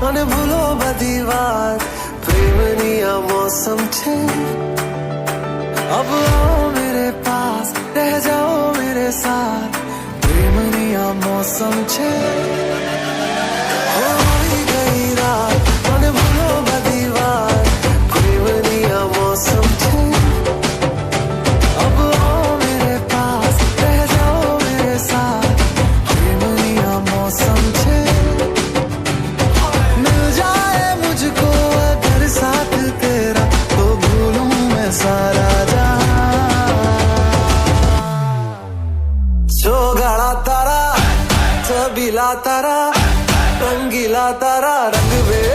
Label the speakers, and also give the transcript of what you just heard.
Speaker 1: મને ભૂલો બધી વાત પ્રેમની આ મૌસમ છે अब आओ मेरे पास रह जाओ मेरे साथ प्रेमनी आ मौसम छे होई गई रात મને ભૂલો બધી વાત પ્રેમની આ મૌસમ છે अब आओ मेरे पास रह जाओ मेरे साथ प्रेमनी आ मौसम छे मिल जाए मुझको अगर साथ तेरा तो भूलूं मैं सारा गाड़ा तारा छबीला तारा रंगीला तारा रंग में